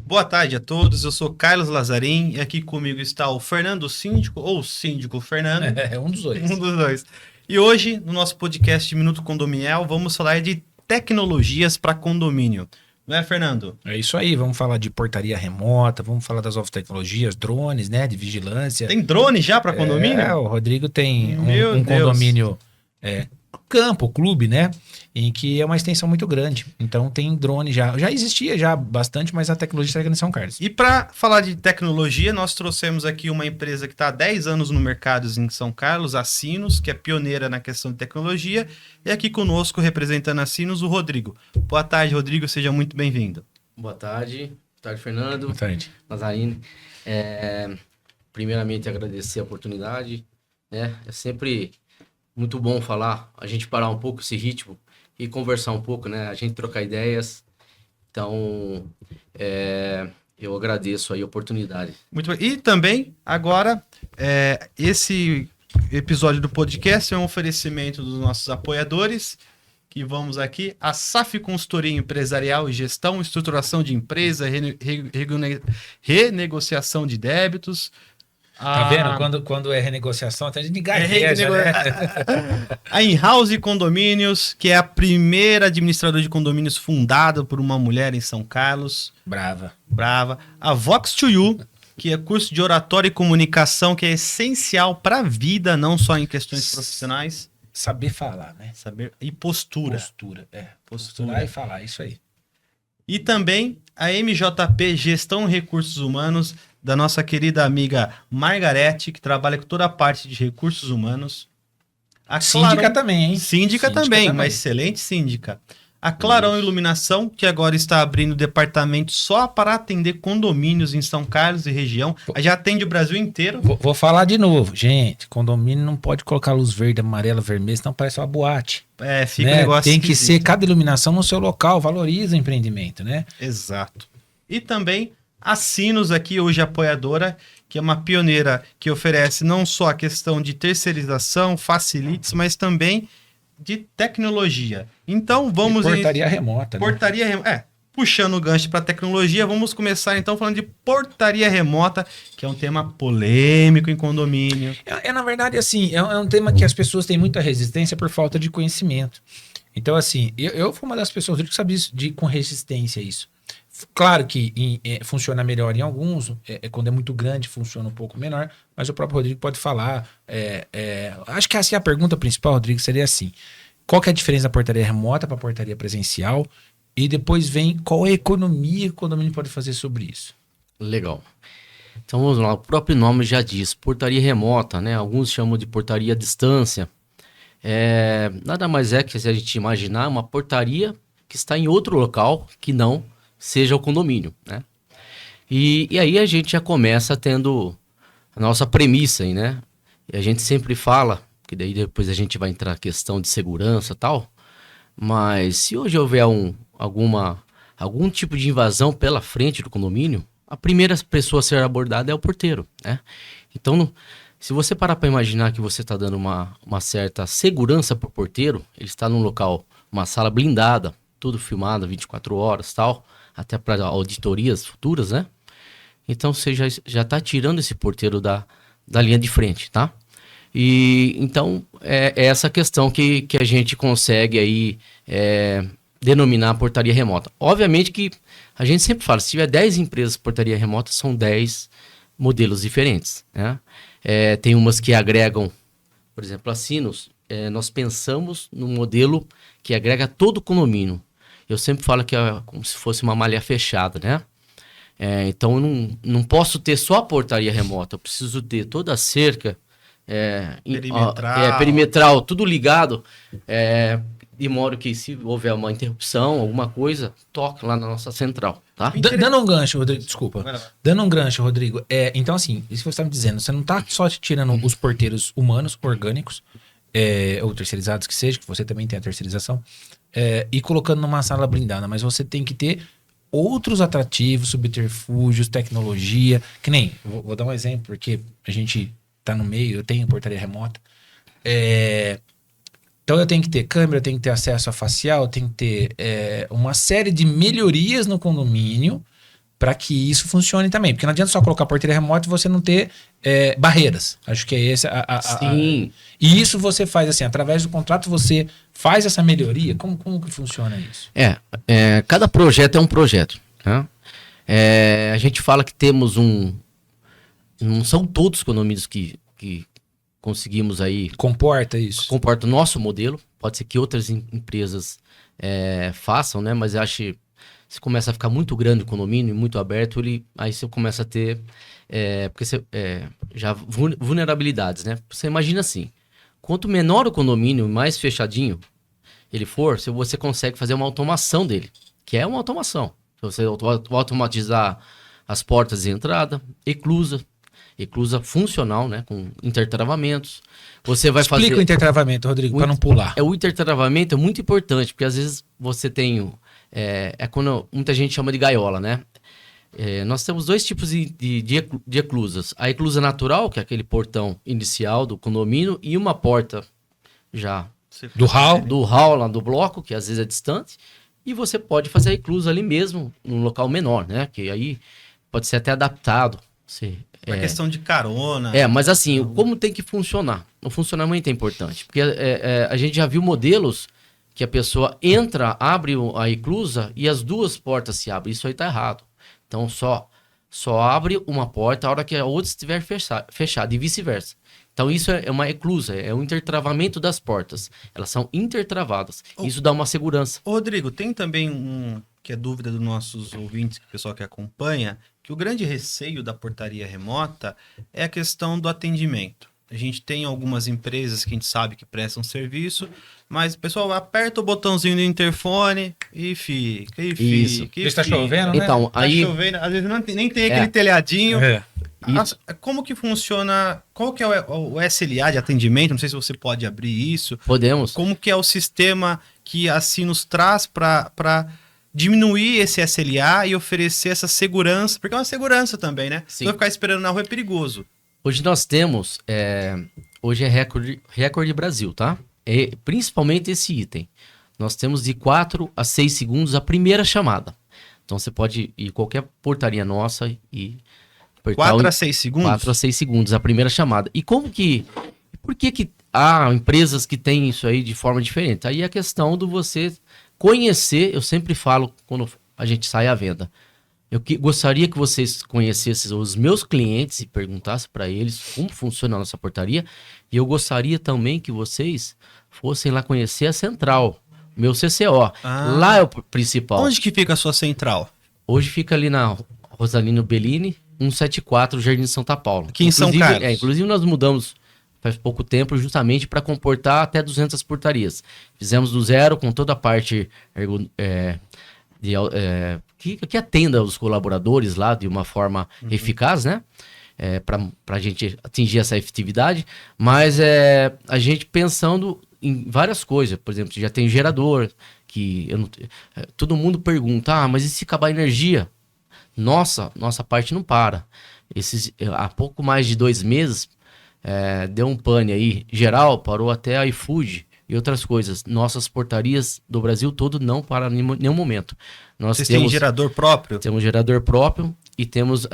Boa tarde a todos, eu sou Carlos Lazarim e aqui comigo está o Fernando Síndico, ou Síndico Fernando, É um dos um dois. dos dois. E hoje, no nosso podcast Minuto Condominial, vamos falar de tecnologias para condomínio. Não é, Fernando? É isso aí, vamos falar de portaria remota, vamos falar das novas tecnologias, drones, né, de vigilância. Tem drone já para É, condomínio? o Rodrigo tem Meu um Deus. condomínio, campo, clube, né, em que é uma extensão muito grande. Então tem drone já. Já existia já bastante, mas a tecnologia está aqui em São Carlos. E para falar de tecnologia, nós trouxemos aqui uma empresa que está há 10 anos no mercado em São Carlos, a Sinos, que é pioneira na questão de tecnologia. E aqui conosco, representando a Sinos, o Rodrigo. Boa tarde, Rodrigo, seja muito bem-vindo. Boa tarde. Boa tarde, Fernando. Boa tarde. Nazarine. Primeiramente, agradecer a oportunidade, né? É sempre muito bom falar, a gente parar um pouco esse ritmo e conversar um pouco, né? A gente trocar ideias. Então, eu agradeço aí a oportunidade. Muito bem. E também, agora, esse episódio do podcast é um oferecimento dos nossos apoiadores, que vamos aqui, a SAF Consultoria Empresarial e Gestão, estruturação de empresa, renegociação de débitos. Tá vendo? Quando é renegociação, até a gente gagueja, né? A In-House Condomínios, que é a primeira administradora de condomínios fundada por uma mulher em São Carlos. Brava. Brava. A Vox to You, que é curso de oratória e comunicação, que é essencial para a vida, não só em questões profissionais. Saber falar, né? Saber e postura. Postura. Postura. Postular e falar, isso aí. E também a MJP Gestão e Recursos Humanos, da nossa querida amiga Margarete, que trabalha com toda a parte de recursos humanos. A Síndica também, hein? Síndica também, uma excelente síndica. A Clarão Iluminação, que agora está abrindo departamento só para atender condomínios em São Carlos e região. Já atende o Brasil inteiro. Vou falar de novo. Gente, condomínio não pode colocar luz verde, amarela, vermelha, senão parece uma boate. Fica né? um negócio Tem que esquisito. ser cada iluminação no seu local, valoriza o empreendimento, né? Exato. E também a Sinos aqui, hoje apoiadora, que é uma pioneira que oferece não só a questão de terceirização, facilities, mas também de tecnologia. Então vamos... Portaria remota, né? Portaria remota. Puxando o gancho para tecnologia, vamos começar então falando de portaria remota, que é um tema polêmico em condomínio. Na verdade, assim, é um tema que as pessoas têm muita resistência por falta de conhecimento. Então, assim, eu fui uma das pessoas que sabia com resistência a isso. Claro que funciona melhor em alguns, quando é muito grande funciona um pouco menor, mas o próprio Rodrigo pode falar. Acho que assim, a pergunta principal, Rodrigo, seria assim: qual que é a diferença da portaria remota para a portaria presencial? E depois vem qual é a economia que o condomínio pode fazer sobre isso. Legal. Então vamos lá, o próprio nome já diz, portaria remota, né? Alguns chamam de portaria à distância. Nada mais é que, se a gente imaginar, uma portaria que está em outro local que não seja o condomínio, né? E aí a gente já começa tendo a nossa premissa aí, né? E a gente sempre fala, que daí depois a gente vai entrar na questão de segurança e tal, mas se hoje houver algum tipo de invasão pela frente do condomínio, a primeira pessoa a ser abordada é o porteiro, né? Então, se você parar para imaginar que você está dando uma certa segurança para o porteiro, ele está num local, uma sala blindada, tudo filmado 24 horas e tal, até para auditorias futuras, né? Então você já está tirando esse porteiro da linha de frente, tá? E então é essa questão que a gente consegue aí denominar portaria remota. Obviamente que a gente sempre fala, se tiver 10 empresas portaria remota, são 10 modelos diferentes, né? Tem umas que agregam, por exemplo, a Sinos, nós pensamos no modelo que agrega todo o condomínio. Eu sempre falo que é como se fosse uma malha fechada, né? Então eu não posso ter só a portaria remota, eu preciso ter toda a cerca perimetral, tudo ligado, de modo que se houver uma interrupção, alguma coisa, toque lá na nossa central, tá? Dando um gancho, Rodrigo, desculpa. Dando um gancho, Rodrigo, então assim, isso que você está me dizendo, você não está só tirando os porteiros humanos, orgânicos, ou terceirizados que seja, que você também tem a terceirização, e colocando numa sala blindada, mas você tem que ter outros atrativos, subterfúgios, tecnologia, que nem, vou dar um exemplo, porque a gente tá no meio, eu tenho portaria remota, então eu tenho que ter câmera, eu tenho que ter acesso a facial, eu tenho que ter uma série de melhorias no condomínio para que isso funcione também. Porque não adianta só colocar portaria remota e você não ter barreiras. Acho que é esse Sim. E isso você faz assim, através do contrato você faz essa melhoria? Como que funciona isso? Cada projeto é um projeto, né? A gente fala que temos não são todos os condomínios que conseguimos aí... Comporta isso? Comporta o nosso modelo. Pode ser que outras empresas façam, né? Mas eu acho que se começa a ficar muito grande o condomínio, muito aberto, aí você começa a ter já vulnerabilidades, né? Você imagina assim, quanto menor o condomínio, mais fechadinho ele for, você consegue fazer uma automação dele, que é uma automação. Você automatizar as portas de entrada, eclusa funcional, né, com intertravamentos. Você vai fazer... Explica o intertravamento, Rodrigo, para não pular. O intertravamento é muito importante, porque às vezes você tem... quando muita gente chama de gaiola, né? Nós temos dois tipos de eclusas. A eclusa natural, que é aquele portão inicial do condomínio, e uma porta já... Do hall? Do hall lá do bloco, que às vezes é distante. E você pode fazer a eclusa ali mesmo, num local menor, né? Que aí pode ser até adaptado. A questão de carona. Mas assim, como tem que funcionar? O funcionamento é importante. Porque a gente já viu modelos que a pessoa entra, abre a eclusa e as duas portas se abrem. Isso aí tá errado. Então só abre uma porta a hora que a outra estiver fechada e vice-versa. Então isso é uma eclusa, é um intertravamento das portas. Elas são intertravadas. Isso dá uma segurança. Rodrigo, tem também que é dúvida dos nossos ouvintes, que o pessoal que acompanha, que o grande receio da portaria remota é a questão do atendimento. A gente tem algumas empresas que a gente sabe que prestam serviço, mas o pessoal aperta o botãozinho do interfone e fica, Isso. Está chovendo, né? Então, Tá chovendo, às vezes nem tem aquele telhadinho. Como que funciona? Qual que é o SLA de atendimento? Não sei se você pode abrir isso. Podemos. Como que é o sistema que a Sinos traz para diminuir esse SLA e oferecer essa segurança? Porque é uma segurança também, né? Sim. Se eu ficar esperando na rua é perigoso. Hoje nós temos, hoje é recorde Brasil, tá? Principalmente esse item. Nós temos de 4 a 6 segundos a primeira chamada. Então você pode ir em qualquer portaria nossa e... 4 a 6 segundos? 4 a 6 segundos a primeira chamada. E por que há empresas que têm isso aí de forma diferente? Aí é a questão do você conhecer, eu sempre falo quando a gente sai à venda. Gostaria que vocês conhecessem os meus clientes e perguntassem para eles como funciona a nossa portaria. E eu gostaria também que vocês fossem lá conhecer a central, meu CCO. Lá é o principal. Onde que fica a sua central? Hoje fica ali na Rosalino Bellini, 174, Jardim de Santa Paula. Aqui em São Carlos. Inclusive nós mudamos faz pouco tempo justamente para comportar até 200 portarias. Fizemos do zero com toda a parte que atenda os colaboradores lá de uma forma eficaz, né? Para a gente atingir essa efetividade. Mas a gente pensando em várias coisas. Por exemplo, já tem gerador, que todo mundo pergunta, mas e se acabar a energia? Nossa parte não para. Há pouco mais de 2 meses, deu um pane aí geral, parou até iFood e outras coisas. Nossas portarias do Brasil todo não param em nenhum momento. Vocês têm gerador próprio? Temos gerador próprio e temos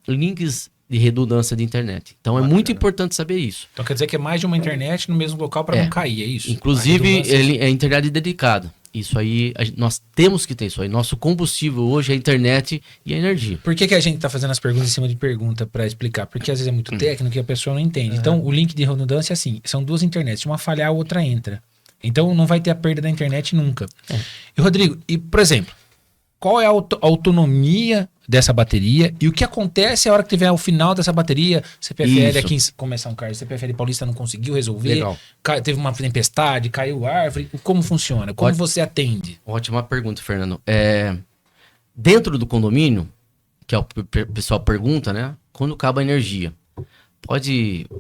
links de redundância de internet. Então é muito importante saber isso. Então quer dizer que é mais de uma internet no mesmo local para não cair, é isso? Inclusive, ele é internet dedicada. Isso aí, nós temos que ter isso aí. Nosso combustível hoje é a internet e a energia. Por que a gente está fazendo as perguntas em cima de pergunta para explicar? Porque às vezes é muito técnico e a pessoa não entende. Então, o link de redundância é assim, são 2 internets. Uma falhar, a outra entra. Então, não vai ter a perda da internet nunca. E, Rodrigo, por exemplo, qual é a autonomia dessa bateria e o que acontece a hora que tiver o final dessa bateria? CPFL aqui começar um carro, CPFL Paulista não conseguiu resolver, legal. Teve uma tempestade, caiu árvore, como funciona? Como você atende? Ótima pergunta, Fernando. Dentro do condomínio, que o pessoal pergunta, né? Quando acaba a energia?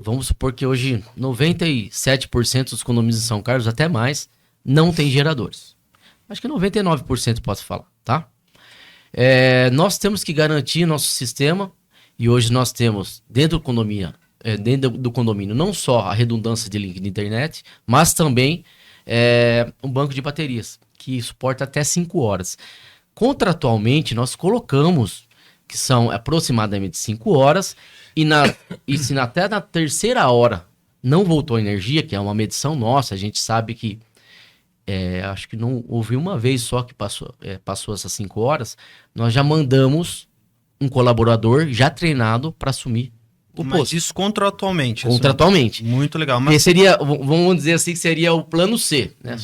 Vamos supor que hoje 97% dos condomínios de São Carlos, até mais, não tem geradores. Acho que 99% posso falar, tá? Nós temos que garantir nosso sistema e hoje nós temos dentro do condomínio não só a redundância de link de internet, mas também um banco de baterias que suporta até 5 horas. Contratualmente nós colocamos que são aproximadamente 5 horas, e se até na terceira hora não voltou energia, que é uma medição nossa, a gente sabe que acho que não houve uma vez só que passou essas 5 horas, nós já mandamos um colaborador já treinado para assumir o Mas posto. isso contratualmente. Contratualmente. Muito legal. Que Mas seria, vamos dizer assim, que seria o plano C, né?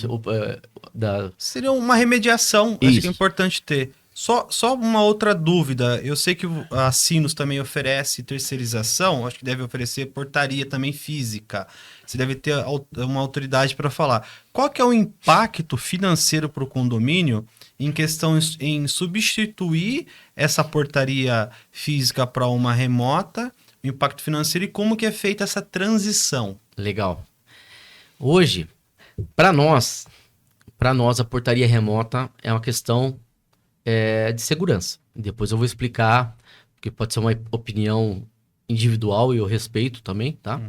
seria uma remediação, acho Isso. que é importante ter. Só uma outra dúvida. Eu sei que a Sinos também oferece terceirização, acho que deve oferecer portaria também física. Você deve ter uma autoridade para falar. Qual que é o impacto financeiro para o condomínio em questão em substituir essa portaria física para uma remota, o impacto financeiro e como que é feita essa transição? Legal. Hoje, para nós a portaria remota é uma questão de segurança. Depois eu vou explicar, porque pode ser uma opinião individual e eu respeito também, tá?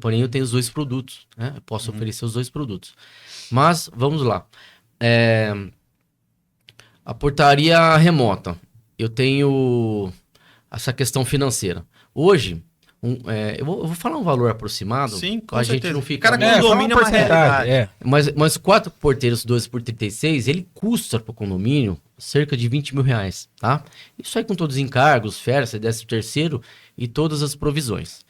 Porém, eu tenho os 2 produtos, né? Eu posso oferecer os 2 produtos. Mas, vamos lá. A portaria remota, eu tenho essa questão financeira. Hoje, eu vou falar um valor aproximado. Sim, com a certeza. gente não fica... Cara, condomínio é uma realidade. Mas 4 porteiros 12 por 36, ele custa para o condomínio cerca de 20 mil reais, tá? Isso aí com todos os encargos, férias, 13º e todas as provisões.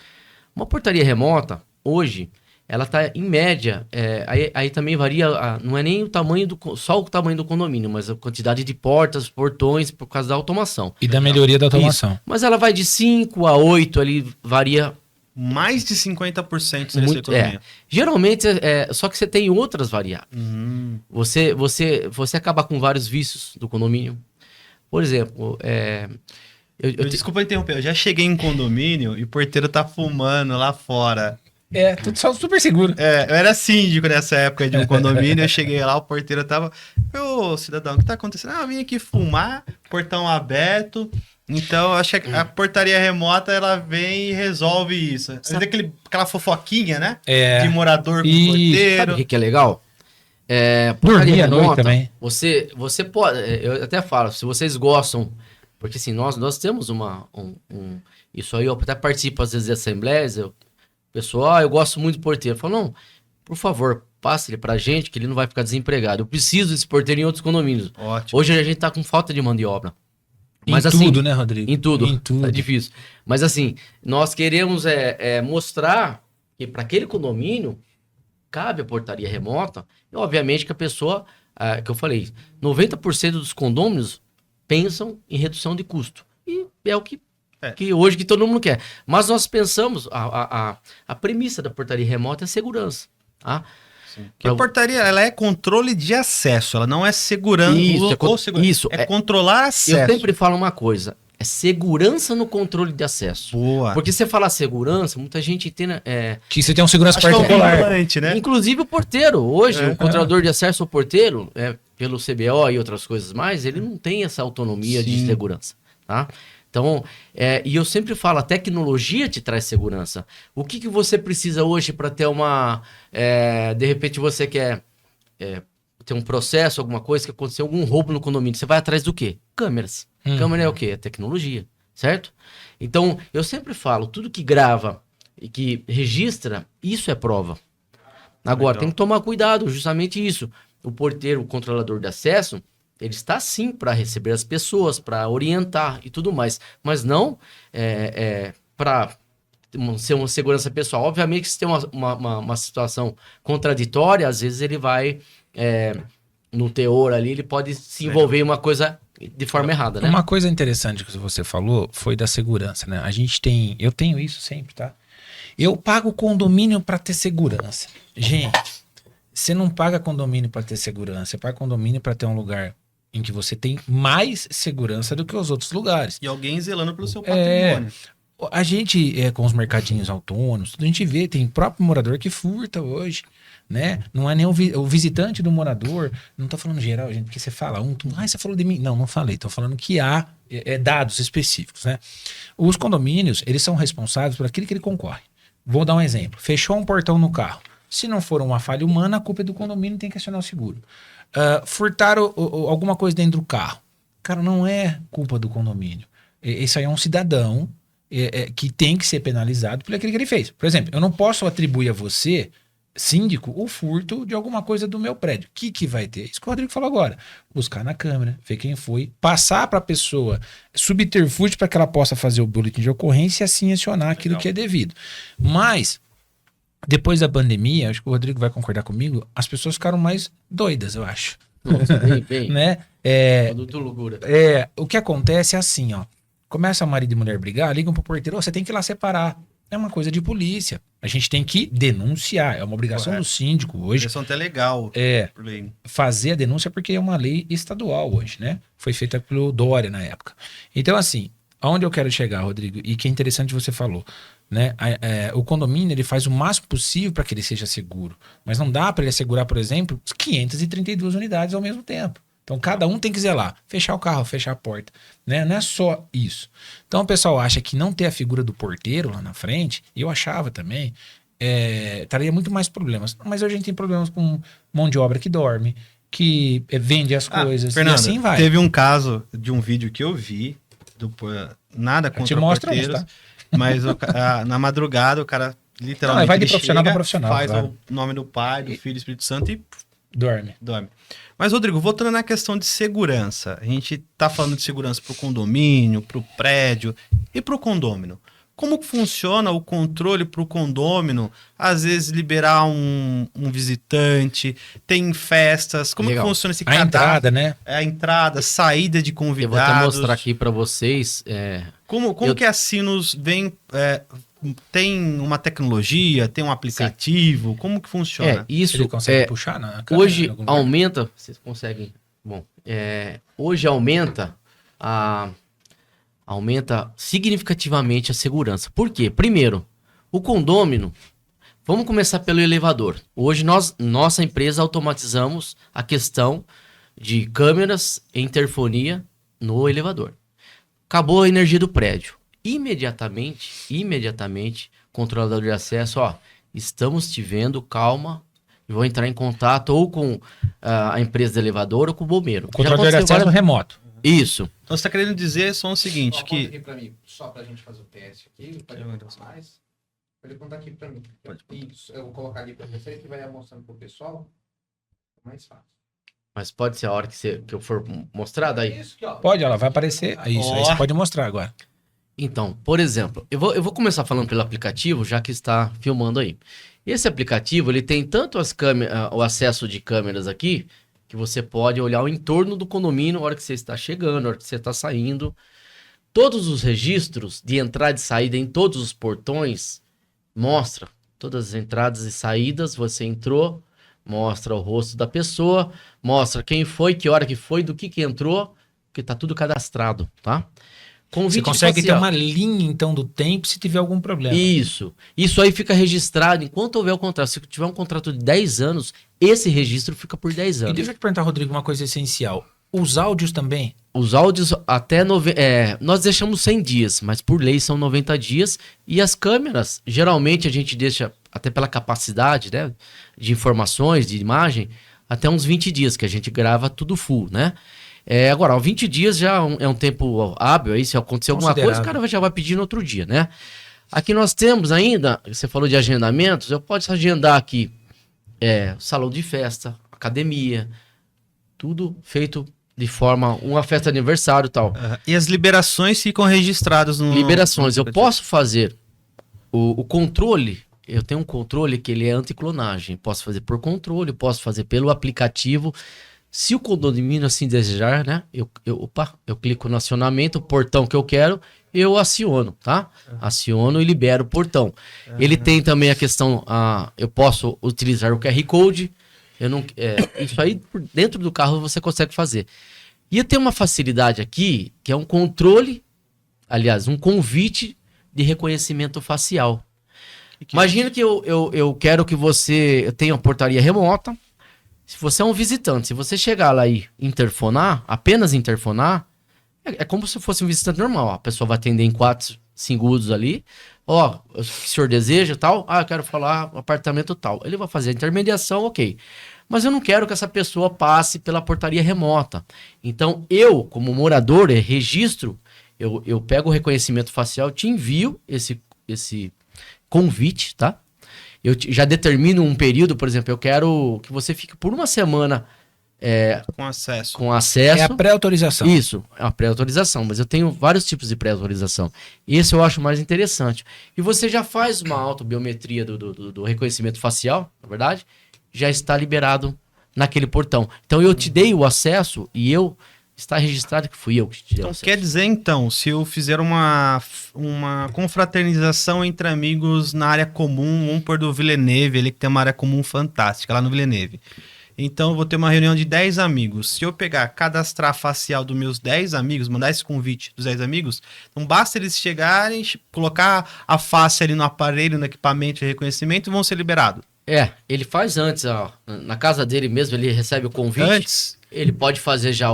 Uma portaria remota, hoje, ela tá em média, aí também varia, não é nem o tamanho só o tamanho do condomínio, mas a quantidade de portas, portões, por causa da automação. E da melhoria da automação. Isso. Mas ela vai de 5 a 8, ali varia. Mais de 50% seria essa Muito, economia. Geralmente, só que você tem outras variáveis. Você acaba com vários vícios do condomínio. Por exemplo, Desculpa interromper, eu já cheguei em condomínio e o porteiro tá fumando lá fora. Tudo só super seguro. Eu era síndico nessa época de um condomínio, eu cheguei lá, o porteiro tava... Ô, cidadão, o que tá acontecendo? Eu vim aqui fumar, portão aberto... Então, acho que a portaria remota, ela vem e resolve isso. Você vê aquela fofoquinha, né? De morador com porteiro. Sabe o que é legal? Dormir à noite também. Você pode... Eu até falo, se vocês gostam... Porque assim, nós temos isso aí, eu até participo às vezes de assembleias, pessoal, eu gosto muito do porteiro. Eu falo, não, por favor, passe ele pra gente, que ele não vai ficar desempregado. Eu preciso desse porteiro em outros condomínios. Ótimo. Hoje a gente tá com falta de mão de obra. Mas em tudo, né, Rodrigo? Em tudo. Em tudo. É difícil. Mas assim, nós queremos mostrar que para aquele condomínio cabe a portaria remota. E obviamente que a pessoa, que eu falei, 90% dos condôminos pensam em redução de custo. E é o que hoje que todo mundo quer. Mas nós pensamos, a premissa da portaria remota é segurança. Tá? Porque a portaria, ela é controle de acesso, ela não é segurança. Isso, é controlar acesso. Eu sempre falo uma coisa, é segurança no controle de acesso. Boa. Porque você falar segurança, muita gente entende... Que você tem um segurança Acho particular. né? Inclusive o porteiro. Hoje, o controlador de acesso ao porteiro, pelo CBO e outras coisas mais, ele não tem essa autonomia de segurança, tá? Então, e eu sempre falo, a tecnologia te traz segurança. O que você precisa hoje para ter de repente você quer ter um processo, alguma coisa, que aconteceu algum roubo no condomínio. Você vai atrás do quê? Câmeras. Câmera é o quê? É tecnologia, certo? Então, eu sempre falo, tudo que grava e que registra, isso é prova. Agora, tem que tomar cuidado, justamente isso. O porteiro, o controlador de acesso, ele está sim para receber as pessoas, para orientar e tudo mais, mas não para ser uma segurança pessoal. Obviamente que se tem uma situação contraditória, às vezes ele vai, no teor ali, ele pode se envolver em uma coisa de forma errada, né? Uma coisa interessante que você falou foi da segurança, né? Eu tenho isso sempre, tá? Eu pago condomínio para ter segurança. Gente, você não paga condomínio para ter segurança, você paga condomínio para ter um lugar em que você tem mais segurança do que os outros lugares. E alguém zelando pelo seu patrimônio. A gente, com os mercadinhos autônomos, a gente vê, tem próprio morador que furta hoje, né? Não é nem o visitante do morador. Não tô falando geral, gente, porque você fala você falou de mim. Não falei. Tô falando que há dados específicos, né? Os condomínios, eles são responsáveis por aquilo que ele concorre. Vou dar um exemplo. Fechou um portão no carro. Se não for uma falha humana, a culpa é do condomínio, tem que acionar o seguro. Furtaram alguma coisa dentro do carro. Cara, não é culpa do condomínio. Isso aí é um cidadão que tem que ser penalizado por aquilo que ele fez. Por exemplo, eu não posso atribuir a você, síndico, o furto de alguma coisa do meu prédio. O que vai ter? Isso que o Rodrigo falou agora. Buscar na câmera, ver quem foi, passar para a pessoa subterfúgio para que ela possa fazer o boletim de ocorrência e assim acionar aquilo que é devido. Mas, depois da pandemia, acho que o Rodrigo vai concordar comigo, as pessoas ficaram mais doidas, eu acho. Nossa, bem. Né? Produto loucura. O que acontece é assim, ó. Começa marido e mulher brigar, ligam pro porteiro, você tem que ir lá separar. É uma coisa de polícia. A gente tem que denunciar. É uma obrigação do síndico hoje. Direção até legal. Por lei. Fazer a denúncia porque é uma lei estadual hoje, né? Foi feita pelo Dória na época. Então, assim, aonde eu quero chegar, Rodrigo, e que é interessante você falou, né? O condomínio ele faz o máximo possível para que ele seja seguro. Mas não dá para ele assegurar, por exemplo, 532 unidades ao mesmo tempo. Então, cada um tem que zelar, fechar o carro, fechar a porta, né? Não é só isso. Então, o pessoal acha que não ter a figura do porteiro lá na frente, eu achava também, traria muito mais problemas. Mas hoje a gente tem problemas com mão de obra que dorme, que vende as coisas, Fernando, e assim vai. Teve um caso de um vídeo que eu vi, nada contra porteiros, tá? mas na madrugada o cara literalmente vai de profissional para profissional. Faz claro. o nome do Pai, do Filho e do Espírito Santo e dorme. Mas, Rodrigo, voltando na questão de segurança, a gente tá falando de segurança para o condomínio, para o prédio e para o condômino. Como que funciona o controle para o condômino? Às vezes liberar um visitante, tem festas, como que funciona esse cadastro? Entrada, né? A entrada, saída de convidados. Eu vou até mostrar aqui para vocês. Como que a Sinos vem... tem uma tecnologia, tem um aplicativo, como que funciona? Isso. Ele consegue puxar na câmera, hoje aumenta, vocês conseguem, hoje aumenta significativamente a segurança. Por quê? Primeiro, o condômino, vamos começar pelo elevador. Hoje nossa empresa automatizamos a questão de câmeras e interfonia no elevador. Acabou a energia do prédio. Imediatamente, controlador de acesso, estamos te vendo, calma, vou entrar em contato ou com a empresa do elevador ou com o bombeiro. O controlador de acesso remoto. Isso. Então você está querendo dizer só o seguinte, que... Aqui pra mim, só pra gente fazer o teste aqui, pode contar mais. Pode contar aqui pra mim. Isso, eu vou colocar ali pra vocês que vai mostrando pro pessoal. Mais fácil. Mas pode ser a hora que eu for mostrar daí? Isso aqui, ó. Pode, ela vai aparecer. Isso, aí você pode mostrar agora. Então, por exemplo, eu vou começar falando pelo aplicativo, já que está filmando aí. Esse aplicativo, ele tem tanto as câmeras, o acesso de câmeras aqui, que você pode olhar o entorno do condomínio na hora que você está chegando, na hora que você está saindo. Todos os registros de entrada e saída em todos os portões, mostra todas as entradas e saídas, você entrou, mostra o rosto da pessoa, mostra quem foi, que hora que foi, do que entrou, que tá tudo cadastrado, tá? Você consegue ter uma linha, então, do tempo se tiver algum problema. Isso aí fica registrado enquanto houver o contrato. Se tiver um contrato de 10 anos, esse registro fica por 10 anos. E deixa eu te perguntar, Rodrigo, uma coisa essencial. Os áudios também? Os áudios até... nós deixamos 100 dias, mas por lei são 90 dias. E as câmeras, geralmente a gente deixa, até pela capacidade, né, de informações, de imagem, até uns 20 dias, que a gente grava tudo full, né? Agora, 20 dias já é um tempo hábil, aí se acontecer alguma coisa, o cara já vai pedir no outro dia, né? Aqui nós temos ainda, você falou de agendamentos, eu posso agendar aqui salão de festa, academia, tudo feito de forma, uma festa de aniversário e tal. E as liberações ficam registradas no... Liberações, eu posso fazer o controle, eu tenho um controle que ele é anticlonagem, posso fazer por controle, posso fazer pelo aplicativo. Se o condomínio assim desejar, né? Eu clico no acionamento, o portão que eu quero, eu aciono, tá? Aciono e libero o portão. Ele tem também a questão, eu posso utilizar o QR Code, isso aí dentro do carro você consegue fazer. E eu tenho uma facilidade aqui, que é um controle, aliás, um convite de reconhecimento facial. Imagina que eu quero que você tenha uma portaria remota. Se você é um visitante, se você chegar lá e interfonar, apenas interfonar, é como se fosse um visitante normal. A pessoa vai atender em 4 segundos ali. O que o senhor deseja, tal? Eu quero falar apartamento tal. Ele vai fazer a intermediação, ok. Mas eu não quero que essa pessoa passe pela portaria remota. Então, eu, como morador, registro, Eu pego o reconhecimento facial, te envio esse convite, tá? Já determino um período, por exemplo, eu quero que você fique por uma semana Com acesso. com acesso. É a pré-autorização. Isso, é uma pré-autorização, mas eu tenho vários tipos de pré-autorização. Esse eu acho mais interessante. E você já faz uma autobiometria do reconhecimento facial, na verdade, já está liberado naquele portão. Então eu te dei o acesso e está registrado que fui eu que te dei o Então, acesso. quer dizer, então, se eu fizer uma confraternização entre amigos na área comum, vamos pôr do Villeneuve, ele que tem uma área comum fantástica lá no Villeneuve. Então, eu vou ter uma reunião de 10 amigos. Se eu pegar, cadastrar a facial dos meus 10 amigos, mandar esse convite dos 10 amigos, não basta eles chegarem, colocar a face ali no aparelho, no equipamento de reconhecimento e vão ser liberados. Ele faz antes, ó, na casa dele mesmo, ele recebe o convite. Antes, Ele pode fazer já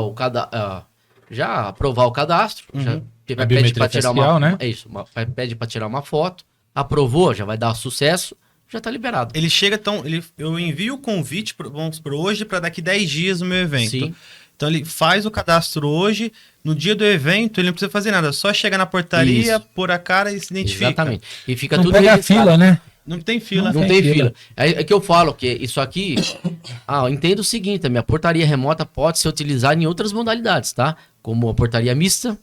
já aprovar o cadastro, já A pede biometria para tirar facial, né? É isso, pede para tirar uma foto, aprovou, já vai dar sucesso, já tá liberado. ele chega, então, eu envio o convite, vamos por hoje, para daqui 10 dias no meu evento. Sim. Então ele faz o cadastro hoje, no dia do evento ele não precisa fazer nada, só chegar na portaria, Isso. pôr a cara e se identifica. Exatamente. E fica Não tudo pega a registrado. fila, né? Não tem fila. Não tem fila. É que eu falo que isso aqui. Eu entendo o seguinte: a minha portaria remota pode ser utilizada em outras modalidades, tá? Como a portaria mista.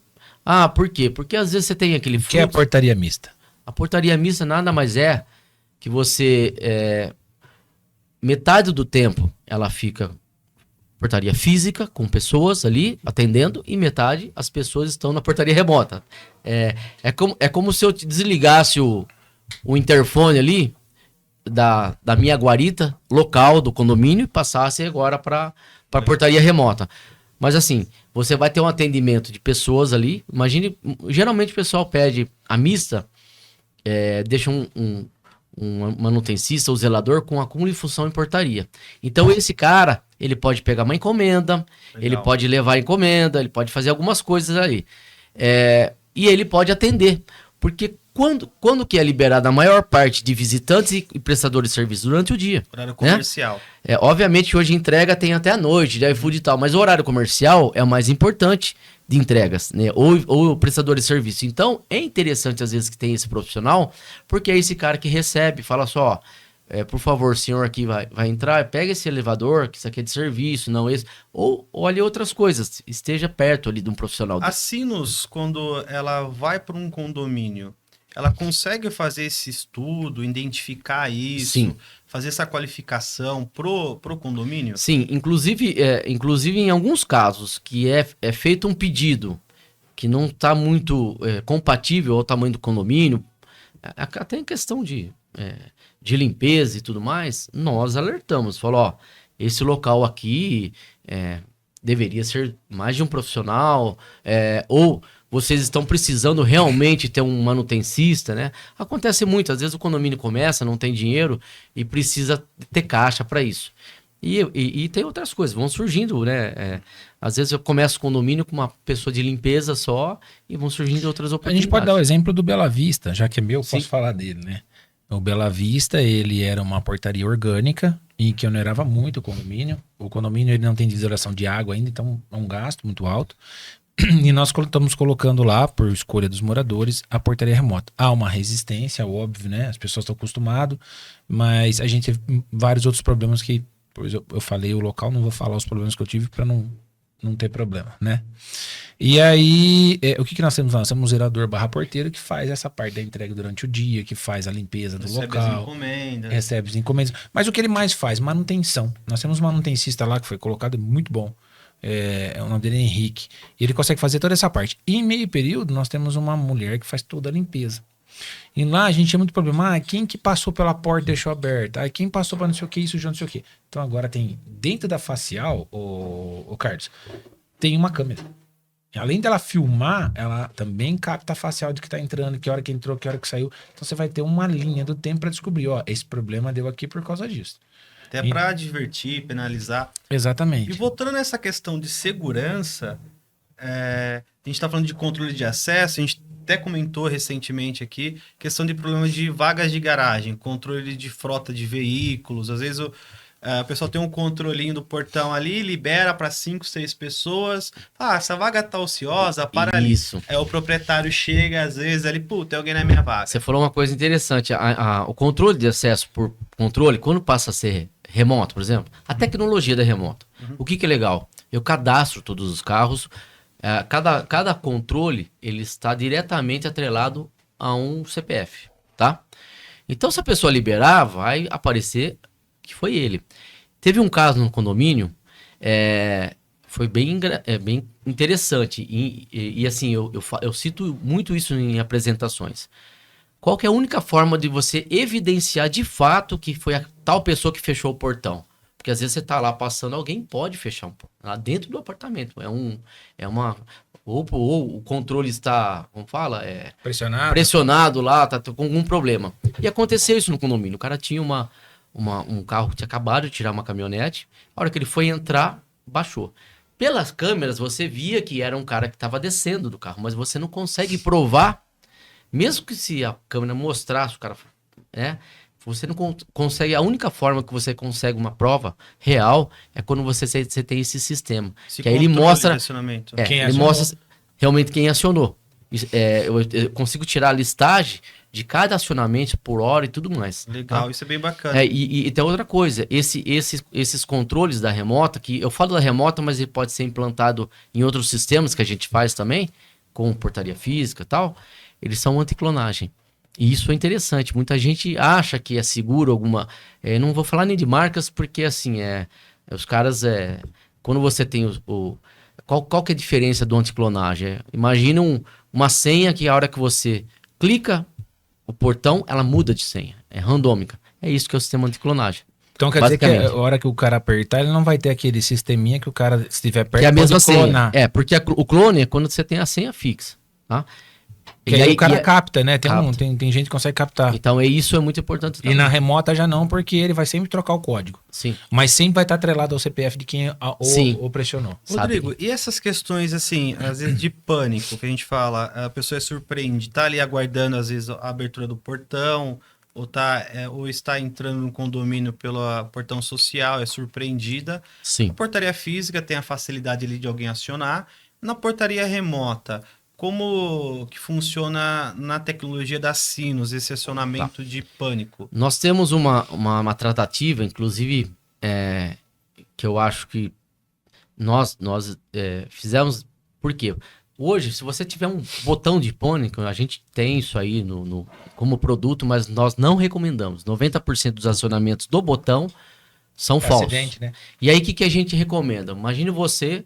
Por quê? Porque às vezes você tem aquele Que é a fluxo. portaria mista. A portaria mista nada mais é que você. Metade do tempo ela fica portaria física, com pessoas ali atendendo, e metade as pessoas estão na portaria remota. É como se eu te desligasse o interfone ali da minha guarita local do condomínio e passasse agora para a portaria remota. Mas assim, você vai ter um atendimento de pessoas ali. Imagine, geralmente o pessoal pede a mista, deixa um manutencista ou zelador com acúmulo de função em portaria. Então esse cara, ele pode pegar uma encomenda, ele pode levar a encomenda, ele pode fazer algumas coisas aí. E ele pode atender. Porque quando que é liberada a maior parte de visitantes e prestadores de serviço? Durante o dia. Horário comercial. Obviamente hoje entrega tem até a noite, de iFood e tal, mas o horário comercial é o mais importante de entregas, né? Ou prestador de serviço. Então é interessante às vezes que tem esse profissional, porque é esse cara que recebe, fala só, por favor, o senhor aqui vai entrar, pega esse elevador, que isso aqui é de serviço, não esse. Ou olhe outras coisas, esteja perto ali de um profissional. A Sinos, quando ela vai para um condomínio, ela consegue fazer esse estudo, identificar isso, Sim. fazer essa qualificação pro condomínio? Sim, inclusive em alguns casos que é feito um pedido que não está muito compatível ao tamanho do condomínio, até em questão de limpeza e tudo mais, nós alertamos, falou, esse local aqui deveria ser mais de um profissional, ou vocês estão precisando realmente ter um manutencista, né? Acontece muito, às vezes o condomínio começa, não tem dinheiro e precisa ter caixa para isso. E tem outras coisas, vão surgindo, né? Às vezes eu começo o condomínio com uma pessoa de limpeza só e vão surgindo outras A oportunidades. gente pode dar o exemplo do Bela Vista, já que é meu, Sim. posso falar dele, né? O Bela Vista, ele era uma portaria orgânica e que onerava muito o condomínio. O condomínio ele não tem desolação de água ainda, então é um gasto muito alto. E nós estamos colocando lá, por escolha dos moradores, a portaria remota. Há uma resistência, óbvio, né? As pessoas estão acostumadas, mas a gente teve vários outros problemas que, pois eu falei o local, não vou falar os problemas que eu tive para não ter problema, né? E aí, o que nós temos lá? Nós temos um zelador / porteiro que faz essa parte da entrega durante o dia, que faz a limpeza do Recebe as local, encomendas. recebe as encomendas. Mas o que ele mais faz? Manutenção. Nós temos um manutencista lá que foi colocado, muito bom. O nome dele é Henrique. Ele consegue fazer toda essa parte. E em meio período, nós temos uma mulher que faz toda a limpeza. E lá a gente tinha muito problema. Quem que passou pela porta e deixou aberta? Quem passou para não sei o que, isso já não sei o que. Então agora tem, dentro da facial, o Carlos, tem uma câmera. E além dela filmar, ela também capta a facial de que tá entrando, que hora que entrou, que hora que saiu. Então você vai ter uma linha do tempo para descobrir, esse problema deu aqui por causa disso. Até para advertir, penalizar. Exatamente. E voltando nessa questão de segurança, a gente está falando de controle de acesso, a gente até comentou recentemente aqui, questão de problemas de vagas de garagem, controle de frota de veículos. Às vezes O pessoal tem um controlinho do portão ali, libera para 5, 6 pessoas. Essa vaga tá ociosa, para ali. Isso. O proprietário chega, às vezes, ali, tem alguém na minha vaga. Você falou uma coisa interessante. O controle de acesso por controle, quando passa a ser remoto, por exemplo, a tecnologia da remoto. O que é legal? Eu cadastro todos os carros. Cada controle, ele está diretamente atrelado a um CPF, tá? Então, se a pessoa liberar, vai aparecer que foi ele. Teve um caso no condomínio, foi bem interessante. E assim, eu cito muito isso em apresentações. Qual que é a única forma de você evidenciar de fato que foi a tal pessoa que fechou o portão? Porque às vezes você tá lá passando, alguém pode fechar um portão lá dentro do apartamento. Ou o controle está, como fala? Pressionado lá, tá com algum problema. E aconteceu isso no condomínio. O cara tinha um carro que tinha acabado de tirar uma caminhonete. A hora que ele foi entrar, baixou. Pelas câmeras, você via que era um cara que estava descendo do carro, mas você não consegue provar, mesmo que se a câmera mostrasse o cara, você não consegue. A única forma que você consegue uma prova real é quando você tem esse sistema. Que aí ele mostra. Ele mostra realmente quem acionou. Eu consigo tirar a listagem de cada acionamento por hora e tudo mais. Legal, isso é bem bacana. E tem outra coisa, esses controles da remota, que eu falo da remota, mas ele pode ser implantado em outros sistemas que a gente faz também, com portaria física e tal, eles são anticlonagem. E isso é interessante. Muita gente acha que é seguro alguma... não vou falar nem de marcas, porque assim, os caras... quando você tem qual que é a diferença do anticlonagem? Imagina uma senha que a hora que você clica o portão, ela muda de senha. É randômica. É isso que é o sistema anticlonagem. Então quer dizer que a hora que o cara apertar, ele não vai ter aquele sisteminha que o cara, se estiver perto, que é a mesma clonar. Senha. Porque o clone é quando você tem a senha fixa. Tá? Que aí o cara capta, né? Tem gente que consegue captar. Então isso é muito importante também. E na remota já não, porque ele vai sempre trocar o código. Sim. Mas sempre vai estar atrelado ao CPF de quem o pressionou. Rodrigo, e essas questões, assim, às vezes de pânico, que a gente fala, a pessoa é surpreende, tá ali aguardando, às vezes, a abertura do portão, ou está entrando no condomínio pelo portão social, é surpreendida. Sim. A portaria física tem a facilidade ali de alguém acionar. Na portaria remota, como que funciona na tecnologia da Sinos, esse acionamento de pânico? Nós temos uma tratativa, inclusive, que eu acho que nós fizemos... Por quê? Hoje, se você tiver um botão de pânico, a gente tem isso aí como produto, mas nós não recomendamos. 90% dos acionamentos do botão são falsos. Acidente, né? E aí, o que a gente recomenda? Imagine você...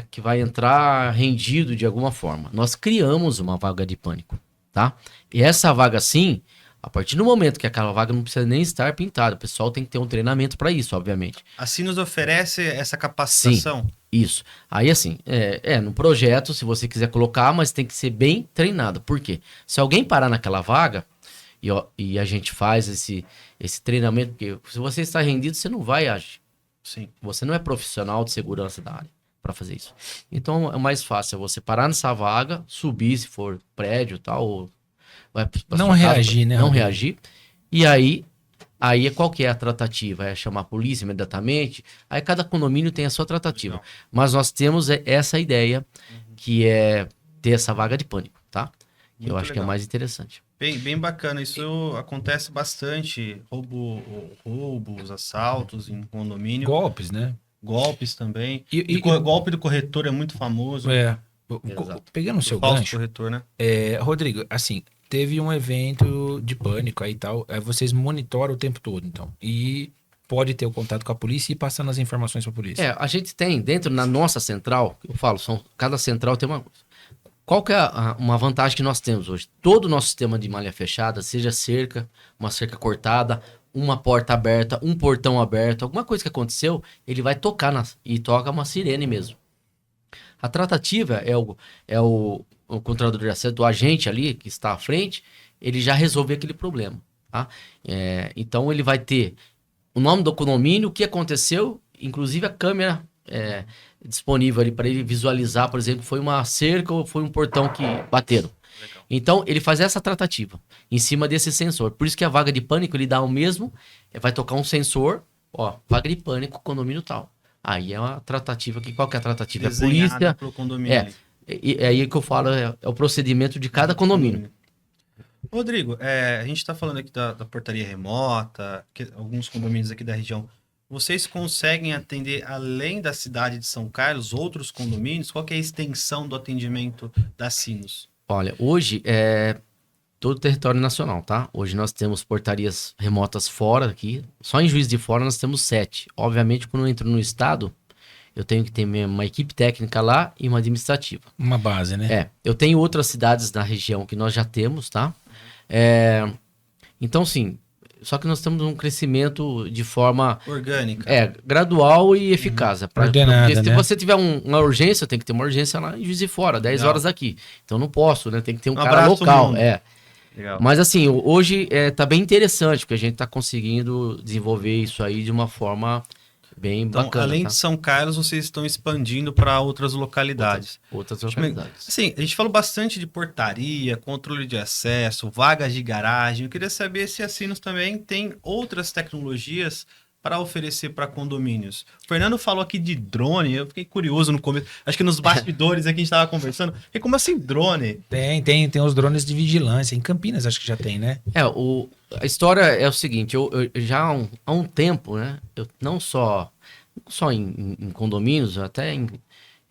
que vai entrar rendido de alguma forma. Nós criamos uma vaga de pânico, tá? E essa vaga, sim, a partir do momento que aquela vaga não precisa nem estar pintada, o pessoal tem que ter um treinamento para isso, obviamente. A Sinos oferece essa capacitação? Sim, isso. Aí, assim, no projeto, se você quiser colocar, mas tem que ser bem treinado. Por quê? Se alguém parar naquela vaga, e a gente faz esse treinamento, porque se você está rendido, você não vai agir. Sim. Você não é profissional de segurança da área para fazer isso. Então é mais fácil você parar nessa vaga, subir se for prédio e tal, ou não reagir, né? Não reagir. E aí qual que é a tratativa? É chamar a polícia imediatamente. Aí cada condomínio tem a sua tratativa. Legal. Mas nós temos essa ideia, que é ter essa vaga de pânico, tá? Que eu acho legal. Que é mais interessante. Bem bacana. Isso acontece bastante. Roubos, assaltos em condomínio. Golpes, né? Golpes também. O golpe do corretor é muito famoso. Pegando o seu gancho, corretor, né? Rodrigo, assim, teve um evento de pânico aí e tal, vocês monitoram o tempo todo, então, e pode ter o contato com a polícia e passando as informações para a polícia. A gente tem, dentro na nossa central, eu falo, cada central tem uma coisa. Qual que é uma vantagem que nós temos hoje? Todo o nosso sistema de malha fechada, seja cerca, uma cerca cortada, uma porta aberta, um portão aberto, alguma coisa que aconteceu, ele vai tocar e toca uma sirene mesmo. A tratativa é o controlador de acesso, o agente ali que está à frente, ele já resolveu aquele problema. Tá? Então ele vai ter o nome do condomínio, o que aconteceu, inclusive a câmera disponível ali para ele visualizar, por exemplo, foi uma cerca ou foi um portão que bateram. Legal. Então, ele faz essa tratativa em cima desse sensor. Por isso que a vaga de pânico, ele dá o mesmo, vai tocar um sensor Ó, vaga de pânico, condomínio tal. Aí é uma tratativa aqui. Qual que é a tratativa? É a Desenhada polícia. pro condomínio ali. É aí que eu falo, é o procedimento de cada condomínio. Rodrigo, a gente está falando aqui da portaria remota, alguns condomínios aqui da região. Vocês conseguem atender, além da cidade de São Carlos, outros condomínios? Qual que é a extensão do atendimento da Sinos? Olha, hoje é todo o território nacional, tá? Hoje nós temos portarias remotas fora aqui. Só em Juiz de Fora nós temos 7. Obviamente, quando eu entro no estado, eu tenho que ter uma equipe técnica lá e uma administrativa. Uma base, né? Eu tenho outras cidades na região que nós já temos, tá? Então, sim, só que nós temos um crescimento de forma orgânica, gradual e eficaz. Ordenada, se né? você tiver uma urgência, tem que ter uma urgência lá em Juiz de Fora, 10 horas aqui. Então não posso, né? Tem que ter um cara local. Legal. Mas assim, hoje tá bem interessante, porque a gente tá conseguindo desenvolver isso aí de uma forma bem bacana. Além de São Carlos, vocês estão expandindo para outras localidades. Outras localidades. Assim, a gente falou bastante de portaria, controle de acesso, vagas de garagem. Eu queria saber se a Sinos também tem outras tecnologias para oferecer para condomínios. O Fernando falou aqui de drone, eu fiquei curioso no começo. Acho que nos bastidores aqui a gente estava conversando. E como assim drone? Tem os drones de vigilância. Em Campinas acho que já tem, né? A história é o seguinte, eu já há um tempo, né? Eu não só em condomínios, até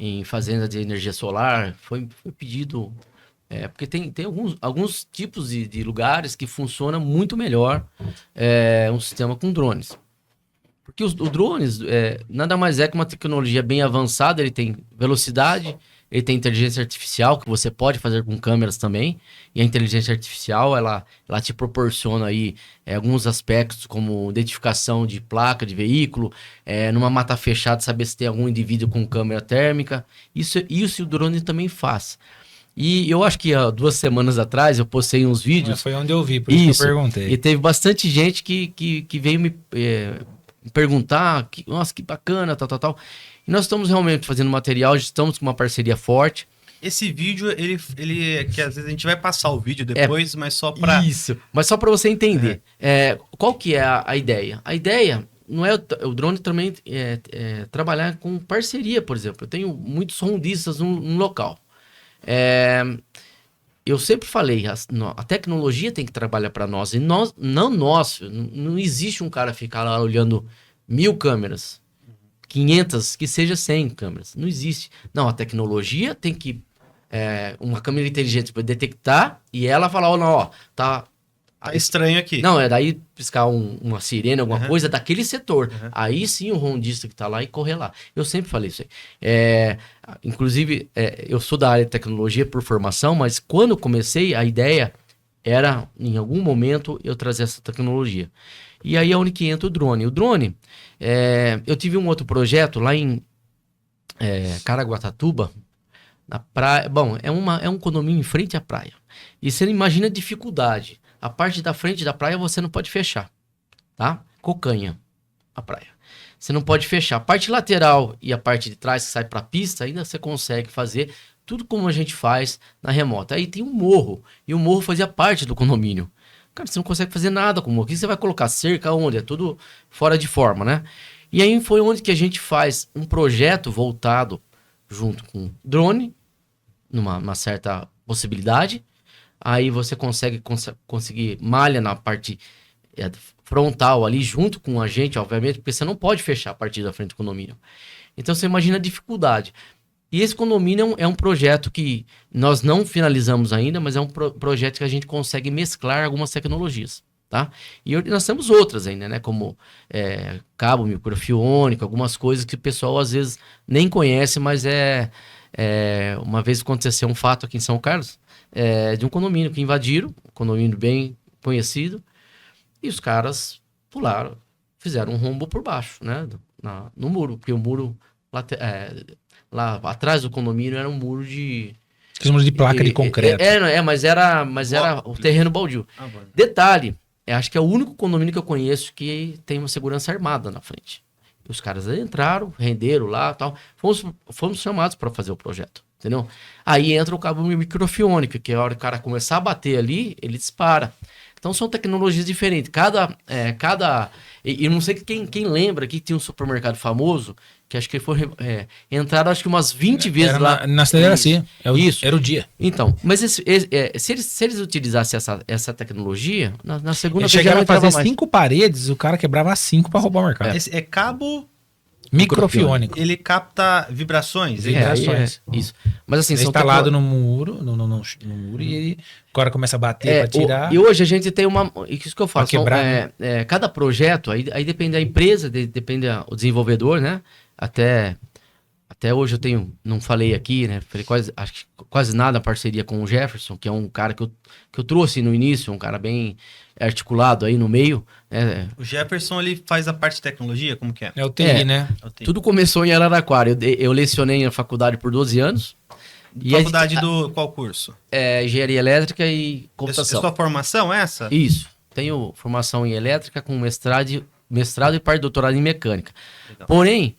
em fazenda de energia solar, foi pedido. Porque tem alguns tipos de lugares que funciona muito melhor um sistema com drones. Porque os drones nada mais é que uma tecnologia bem avançada, ele tem velocidade, ele tem inteligência artificial, que você pode fazer com câmeras também, e a inteligência artificial, ela te proporciona aí alguns aspectos, como identificação de placa de veículo, numa mata fechada, saber se tem algum indivíduo com câmera térmica, isso o drone também faz. E eu acho que há 2 semanas atrás eu postei uns vídeos... Foi onde eu vi, por isso que eu perguntei. E teve bastante gente que veio me perguntar, nossa, que bacana, tal. E nós estamos realmente fazendo material, estamos com uma parceria forte. Esse vídeo, ele que às vezes a gente vai passar o vídeo depois, mas só para... Isso, mas só para você entender. Qual que é a ideia? A ideia não é o drone também trabalhar com parceria, por exemplo. Eu tenho muitos rondistas no local. Eu sempre falei, a tecnologia tem que trabalhar para nós. E não existe um cara ficar lá olhando 1000 câmeras, 500, que seja 100 câmeras. Não existe. Não, a tecnologia tem que... uma câmera inteligente para detectar e ela falar, tá estranho aqui. Não, daí piscar uma sirene, alguma coisa daquele setor. Aí sim o rondista que tá lá e correr lá. Eu sempre falei isso aí. Inclusive, eu sou da área de tecnologia por formação, mas quando eu comecei, a ideia era, em algum momento, eu trazer essa tecnologia. E aí é onde que entra o drone. O drone, eu tive um outro projeto lá em Caraguatatuba, na praia. Bom, é um condomínio em frente à praia. E você imagina a dificuldade. A parte da frente da praia você não pode fechar, tá? Cocanha, a praia. Você não pode fechar. A parte lateral e a parte de trás que sai para a pista, ainda você consegue fazer tudo como a gente faz na remota. Aí tem um morro, e o morro fazia parte do condomínio. Cara, você não consegue fazer nada com o morro. Aqui você vai colocar cerca onde? É tudo fora de forma, né? E aí foi onde que a gente faz um projeto voltado junto com drone, numa certa possibilidade. Aí você conseguir malha na parte frontal ali, junto com a gente, obviamente, porque você não pode fechar a partir da frente do condomínio. Então você imagina a dificuldade. E esse condomínio é um projeto que nós não finalizamos ainda, mas é um projeto que a gente consegue mesclar algumas tecnologias, tá? E nós temos outras ainda, né? Como cabo microfone, algumas coisas que o pessoal às vezes nem conhece, mas uma vez aconteceu um fato aqui em São Carlos, de um condomínio que invadiram, um condomínio bem conhecido, e os caras pularam, fizeram um rombo por baixo, né? No muro, porque o muro lá atrás do condomínio era um muro de... Aqueles de placa de concreto. Mas era o terreno baldio. Detalhe, acho que é o único condomínio que eu conheço que tem uma segurança armada na frente. E os caras entraram, renderam lá e tal. Fomos chamados para fazer o projeto, entendeu? Aí entra o cabo microfônico, que a hora que o cara começar a bater ali, ele dispara. Então são tecnologias diferentes. E eu não sei quem lembra que tinha um supermercado famoso, que acho que foi. Entraram acho que umas 20 vezes Era lá. na delegacia. Isso. Era o dia. Então, mas se eles utilizassem essa tecnologia, na segunda Ele vez já chegava não a fazer entrava mais. 5 paredes, o cara quebrava 5 para roubar o mercado. Esse é cabo, Microfiônico. ele capta vibrações. Sim. vibrações. Isso. Mas assim, É são instalado no muro, no muro, e ele, o cara começa a bater para tirar. E hoje a gente tem isso que eu falo. Pra quebrar, Cada projeto, aí depende da empresa, depende do desenvolvedor, né? Até hoje eu tenho, não falei aqui, né? Falei acho que quase nada a parceria com o Jefferson, que é um cara que eu trouxe no início, um cara bem articulado aí no meio. Né? O Jefferson, ele faz a parte de tecnologia, como que é? É o TI, né? Tudo começou em Araraquara. Eu lecionei na faculdade por 12 anos. E Faculdade do qual curso? Engenharia elétrica e É computação. sua formação essa? Isso. Tenho formação em elétrica com mestrado e parte de doutorado em mecânica. Legal. Porém,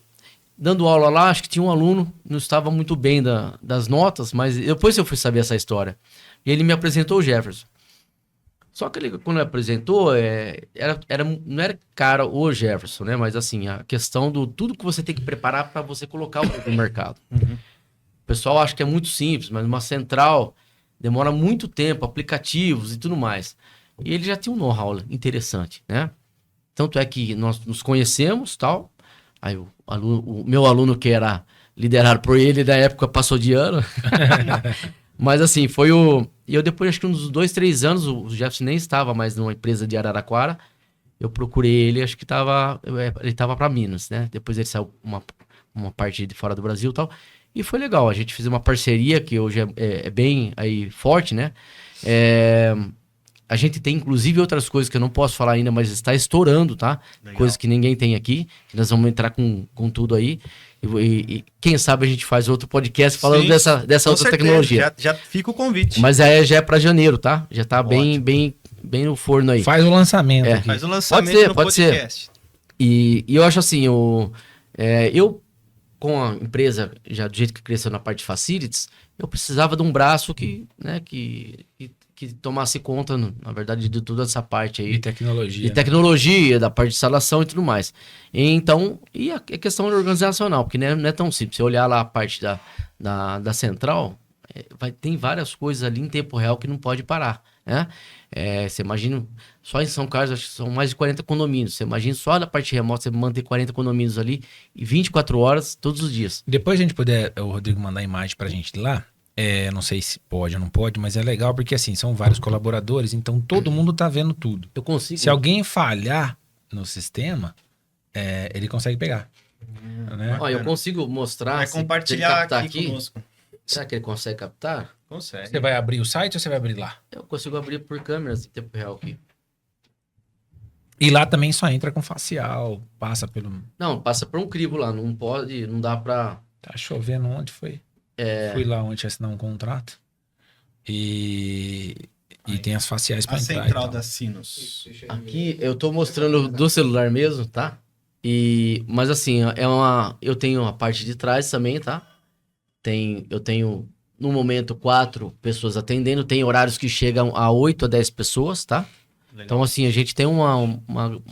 dando aula lá, acho que tinha um aluno, não estava muito bem das notas, mas depois eu fui saber essa história. E ele me apresentou o Jefferson. Só que ele, quando ele apresentou, não era cara o Jefferson, né? Mas assim, a questão do tudo que você tem que preparar para você colocar o produto no mercado. Uhum. O pessoal acha que é muito simples, mas uma central demora muito tempo, aplicativos e tudo mais. E ele já tinha um know-how interessante, né? Tanto é que nós nos conhecemos, tal. Aí o meu aluno, que era liderado por ele, da época passou de ano. Mas assim, E eu depois, acho que uns 2, 3 anos, o Jefferson nem estava mais numa empresa de Araraquara. Eu procurei ele, acho que ele estava para Minas, né? Depois ele saiu uma parte de fora do Brasil e tal. E foi legal, a gente fez uma parceria que hoje é bem aí forte, né? A gente tem, inclusive, outras coisas que eu não posso falar ainda, mas está estourando, tá? Legal. Coisas que ninguém tem aqui, que nós vamos entrar com tudo aí. E quem sabe a gente faz outro podcast falando Sim, dessa com outra certeza. tecnologia. Já fica o convite. Mas já é para janeiro, tá? Já tá bem no forno aí. Faz o lançamento aqui. Faz o lançamento no pode ser. podcast. E eu acho assim, eu com a empresa, já do jeito que cresceu na parte de facilities, eu precisava de um braço que tomasse conta, na verdade, de toda essa parte aí. De tecnologia. De tecnologia, da parte de instalação e tudo mais. Então, e a questão organizacional, porque não é tão simples. Você olhar lá a parte da central, tem várias coisas ali em tempo real que não pode parar, né? Você imagina, só em São Carlos, acho que são mais de 40 condomínios. Você imagina só da parte remota, você manter 40 condomínios ali e 24 horas todos os dias. Depois a gente puder, o Rodrigo mandar a imagem pra gente de lá. Não sei se pode ou não pode, mas é legal porque assim, são vários colaboradores, então todo mundo tá vendo tudo. Eu consigo. Se alguém falhar no sistema, ele consegue pegar. Né? Ó, eu consigo mostrar. Vai se ele compartilhar captar aqui conosco. Será que ele consegue captar? Consegue. Você vai abrir o site ou você vai abrir lá? Eu consigo abrir por câmeras em tempo real aqui. E lá também só entra com facial, passa pelo... Não, passa por um crivo lá, não dá pra... Tá chovendo onde foi? Fui lá ontem assinar um contrato e tem as faciais pra A entrar. central e tal. da Sinos. Aqui eu tô mostrando do celular mesmo, tá? Mas assim, eu tenho a parte de trás também, tá? Eu tenho, no momento, 4 pessoas atendendo. Tem horários que chegam a 8 a 10 pessoas, tá? Legal. Então, assim, a gente tem um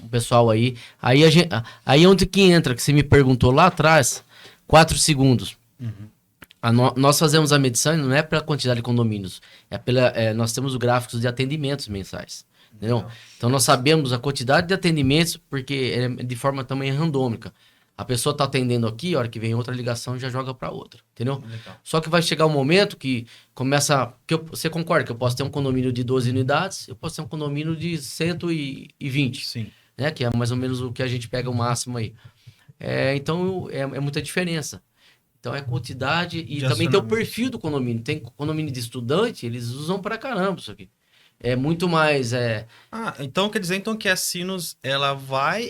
pessoal aí. Aí onde que entra, que você me perguntou lá atrás, 4 segundos. Uhum. Nós fazemos a medição não é pela quantidade de condomínios, nós temos os gráficos de atendimentos mensais, entendeu? Legal. Então nós sabemos a quantidade de atendimentos, porque é de forma também randômica. A pessoa está atendendo aqui, a hora que vem outra ligação já joga para outra, entendeu? Legal. Só que vai chegar um momento que começa... Você concorda que eu posso ter um condomínio de 12 unidades, eu posso ter um condomínio de 120, Sim. né? Que é mais ou menos o que a gente pega o máximo aí. Então é muita diferença. Então é quantidade e também tem o perfil do condomínio. Tem condomínio de estudante, eles usam pra caramba isso aqui. É muito mais... Então quer dizer que a Sinos, ela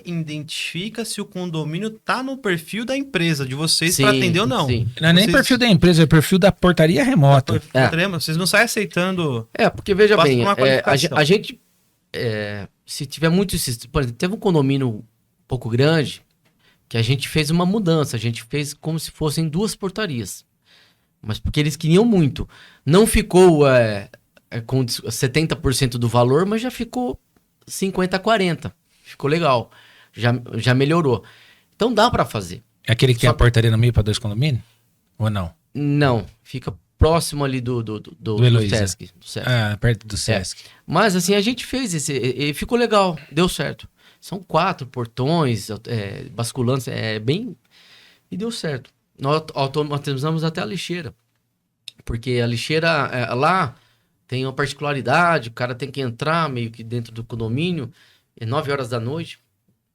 identifica se o condomínio tá no perfil da empresa, de vocês, para atender ou não. Sim. Não é nem perfil da empresa, é perfil da portaria remota. Vocês não saem aceitando... Porque veja Passa bem, por uma qualificação. a gente... se tiver muito... Por exemplo, teve um condomínio um pouco grande, que a gente fez uma mudança. A gente fez como se fossem 2 portarias. Mas porque eles queriam muito. Não ficou com 70% do valor, mas já ficou 50-40. Ficou legal. Já melhorou. Então dá para fazer. É aquele que tem a portaria no meio para 2 condomínios? Ou não? Não, fica próximo ali do Heloísa. Sesc. Do Sesc. Ah, perto do Sesc. Mas assim, a gente fez e ficou legal, deu certo. São 4 portões, basculantes, e deu certo. Nós automatizamos até a lixeira. Porque a lixeira lá tem uma particularidade, o cara tem que entrar meio que dentro do condomínio, 9 horas da noite,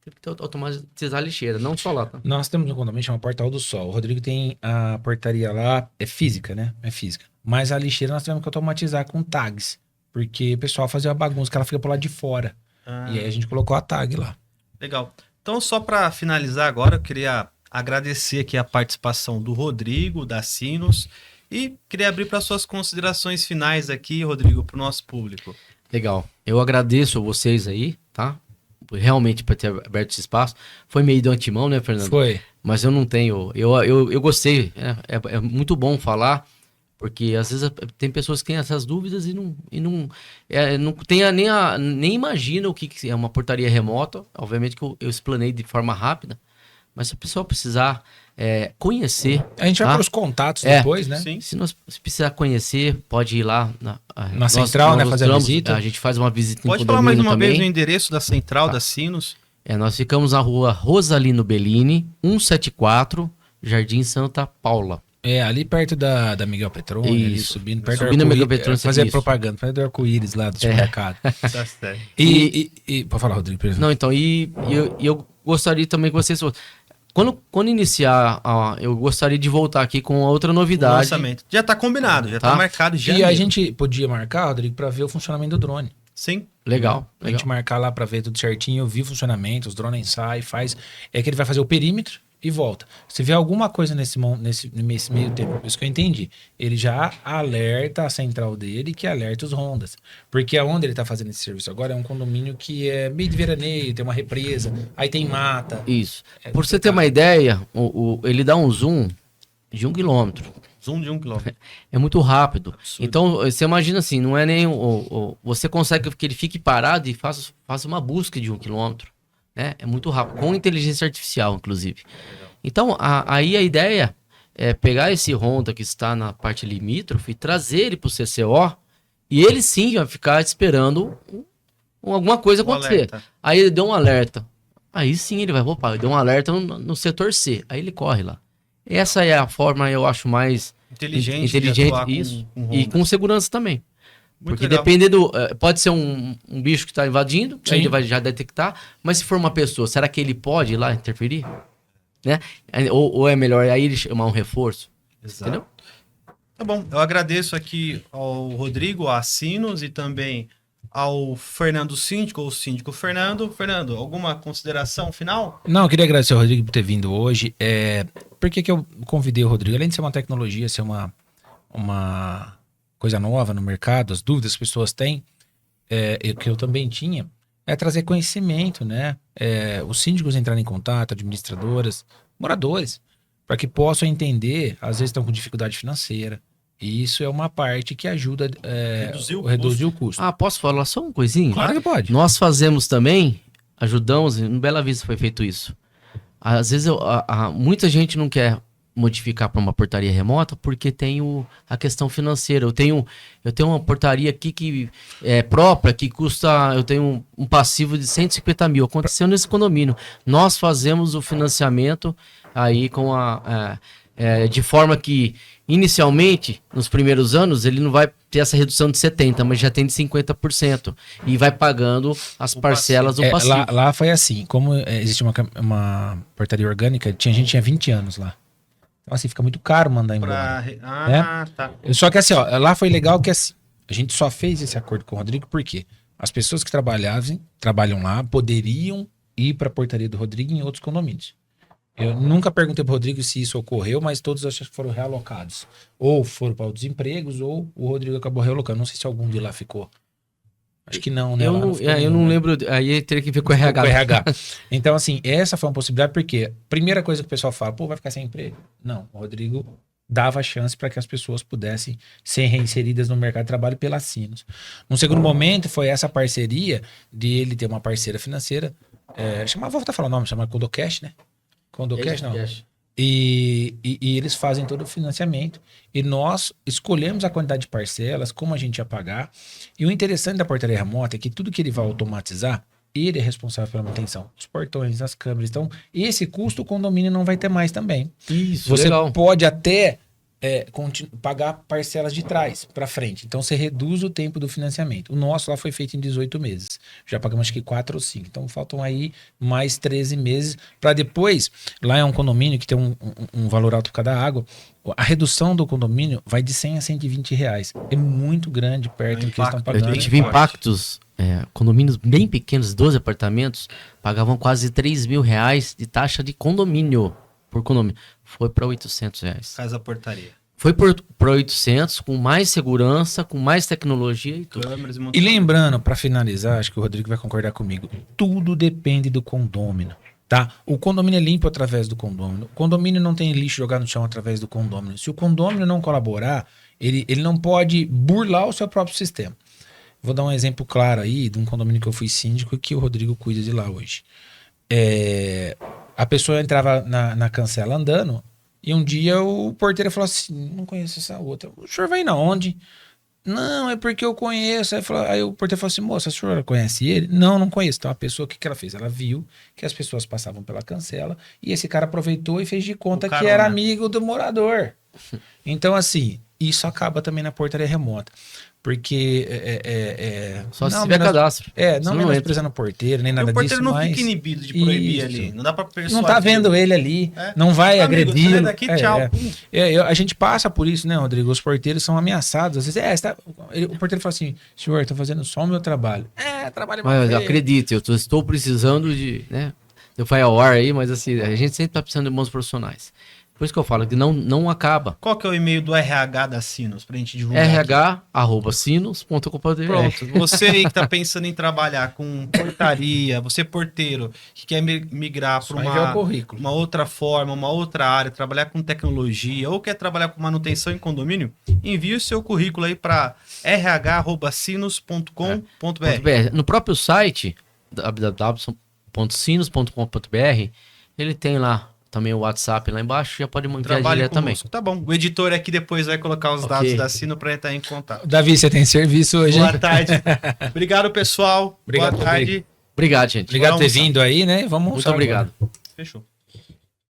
tem que automatizar a lixeira, não só lá, tá? Nós temos um condomínio chamado Portal do Sol. O Rodrigo tem a portaria lá, é física, né? É física. Mas a lixeira nós tivemos que automatizar com tags. Porque o pessoal fazia uma bagunça, que ela fica pro lado de fora. E aí a gente colocou a tag lá. Legal. Então, só para finalizar agora, eu queria agradecer aqui a participação do Rodrigo, da Sinos, e queria abrir para suas considerações finais aqui, Rodrigo, para o nosso público. Legal. Eu agradeço a vocês aí, tá? Realmente por ter aberto esse espaço. Foi meio de antemão, né, Fernando? Foi. Mas eu não tenho... Eu gostei. É muito bom falar, porque às vezes tem pessoas que têm essas dúvidas e não tem nem imagina o que é uma portaria remota. Obviamente que eu explanei de forma rápida, mas se a pessoa precisar conhecer... A gente vai para os contatos depois, né? Sim. Se precisar conhecer, pode ir lá na central, né? Fazer a visita. A gente faz uma visita em Pode falar mais uma também. vez o endereço da central da Sinos? Nós ficamos na rua Rosalino Bellini, 174, Jardim Santa Paula. Ali perto da Miguel Petrone, ali Isso. subindo perto Subindo do a Miguel arco-íris. Petrone, Fazer isso. propaganda, perto do arco-íris lá do supermercado. Tá certo. E pode falar, Rodrigo, por exemplo. Não, então, eu gostaria também que vocês... Quando iniciar, eu gostaria de voltar aqui com outra novidade. Lançamento. Já tá combinado, já tá Tá. marcado. Já E a gente podia marcar, Rodrigo, para ver o funcionamento do drone. Sim. Legal. A gente marcar lá para ver tudo certinho, eu vi o funcionamento, os drones saem, faz. É que ele vai fazer o perímetro e volta. Se vê alguma coisa nesse meio tempo, isso que eu entendi, ele já alerta a central dele, que alerta os rondas. Porque aonde ele tá fazendo esse serviço agora é um condomínio que é meio de veraneio, tem uma represa, aí tem mata. Isso. Por você ter uma ideia, ele dá um zoom de 1 quilômetro. Zoom de 1 quilômetro. É muito rápido. Absurdo. Então, você imagina assim, não é nem... você consegue que ele fique parado e faça uma busca de 1 quilômetro. Né? É muito rápido, com inteligência artificial, inclusive. Então, aí a ideia é pegar esse Honda que está na parte limítrofe e trazer ele para o CCO e ele sim vai ficar esperando alguma coisa acontecer. Alerta. Aí ele deu um alerta. Aí sim ele vai, opa, ele deu um alerta no setor C. Aí ele corre lá. Essa é a forma, eu acho, mais Inteligente de atuar isso. com E Honda. com segurança também. Muito Porque legal. dependendo, pode ser um bicho que está invadindo, Sim. aí ele vai já detectar, mas se for uma pessoa, será que ele pode ir lá interferir? Né? Ou é melhor aí ele chamar um reforço? Exato. Entendeu? Tá bom. Eu agradeço aqui ao Rodrigo, à Sinos e também ao Fernando Síndico, ou Síndico Fernando. Fernando, alguma consideração final? Não, eu queria agradecer ao Rodrigo por ter vindo hoje. Por que eu convidei o Rodrigo? Além de ser uma tecnologia, ser uma coisa nova no mercado, as dúvidas que as pessoas têm, que eu também tinha, é trazer conhecimento, né? Os síndicos entrarem em contato, administradoras, moradores, para que possam entender, às vezes estão com dificuldade financeira. E isso é uma parte que ajuda a reduzir o custo. Ah, posso falar só uma coisinha? Claro que pode. Nós fazemos também, ajudamos, no Bela Vista foi feito isso. Às vezes muita gente não quer modificar para uma portaria remota porque tem a questão financeira. Eu tenho uma portaria aqui que é própria, que custa, eu tenho um passivo de 150 mil. Aconteceu nesse condomínio. Nós fazemos o financiamento aí de forma que inicialmente, nos primeiros anos, ele não vai ter essa redução de 70%, mas já tem de 50%. E vai pagando as parcelas do passivo. Lá foi assim, como existe uma portaria orgânica, tinha gente que tinha 20 anos lá. Então assim, fica muito caro mandar embora. Tá. Só que assim, ó, lá foi legal que assim, a gente só fez esse acordo com o Rodrigo porque as pessoas que trabalham lá poderiam ir para a portaria do Rodrigo em outros condomínios. Eu nunca perguntei pro Rodrigo se isso ocorreu, mas todos acho que foram realocados. Ou foram para outros empregos, ou o Rodrigo acabou realocando. Não sei se algum de lá ficou. Acho que não, né? Eu não lembro, aí teria que ver com o RH. Com o RH. Então, assim, essa foi uma possibilidade, porque a primeira coisa que o pessoal fala, pô, vai ficar sem emprego? Não, o Rodrigo dava chance para que as pessoas pudessem ser reinseridas no mercado de trabalho pela Sinos. Um segundo momento foi essa parceria de ele ter uma parceira financeira, vou voltar a falar o nome, chama Condocash, né? Condocash, não. E eles fazem todo o financiamento. E nós escolhemos a quantidade de parcelas, como a gente ia pagar. E o interessante da portaria remota é que tudo que ele vai automatizar, ele é responsável pela manutenção. Os portões, as câmeras. Então, esse custo o condomínio não vai ter mais também. Isso, Você legal. pode até pagar parcelas de trás para frente. Então, você reduz o tempo do financiamento. O nosso lá foi feito em 18 meses. Já pagamos acho que 4 ou 5. Então, faltam aí mais 13 meses para depois. Lá é um condomínio que tem um valor alto por causa da água. A redução do condomínio vai de 100 a 120 reais. É muito grande perto do que eles estão Eu pagando. tive impactos, condomínios bem pequenos, 12 apartamentos, pagavam quase 3 mil reais de taxa de condomínio por condomínio. Foi para 800 reais. Casa portaria. Foi para 800, com mais segurança, com mais tecnologia e tudo. Câmeras E lembrando, para finalizar, acho que o Rodrigo vai concordar comigo, tudo depende do condômino, tá? O condomínio é limpo através do condomínio. O condomínio não tem lixo jogado no chão através do condomínio. Se o condomínio não colaborar, ele não pode burlar o seu próprio sistema. Vou dar um exemplo claro aí de um condomínio que eu fui síndico e que o Rodrigo cuida de lá hoje. A pessoa entrava na cancela andando e um dia o porteiro falou assim, não conheço essa outra. O senhor vai na onde? Não, é porque eu conheço. Aí o porteiro falou assim, moça, a senhora conhece ele? Não, não conheço. Então a pessoa, o que ela fez? Ela viu que as pessoas passavam pela cancela e esse cara aproveitou e fez de conta que era amigo do morador. Então assim, isso acaba também na portaria remota. Porque Só se tiver cadastro. Não menosprezando o porteiro, nem nada disso. O porteiro não mas fica inibido de proibir isso. ali. Não dá pra persuadir. Não tá vendo ele ali, não vai Amigo, agredir. sai daqui, tchau. A gente passa por isso, né, Rodrigo? Os porteiros são ameaçados. Às vezes, o porteiro fala assim, senhor, tô fazendo só o meu trabalho. Trabalho mal Mas feito. acredite, eu estou precisando de, eu falei ao ar aí, mas assim, a gente sempre tá precisando de bons profissionais. Por isso que eu falo que não acaba. Qual que é o e-mail do RH da Sinos pra gente divulgar? rh@sinos.com.br. Pronto, você aí que tá pensando em trabalhar com portaria, você porteiro, que quer migrar para uma outra forma, uma outra área, trabalhar com tecnologia, ou quer trabalhar com manutenção em condomínio, envie o seu currículo aí para rh@sinos.com.br. No próprio site, www.sinos.com.br, ele tem lá também o WhatsApp lá embaixo, já pode enviar diretamente. Tá bom. O editor aqui depois vai colocar os dados da Sino para entrar em contato. Davi, você tem serviço hoje? Boa tarde. Obrigado, pessoal. Obrigado, boa tarde. Obrigado, gente. Obrigado por ter vindo aí, né? Vamos Muito obrigado. Fechou.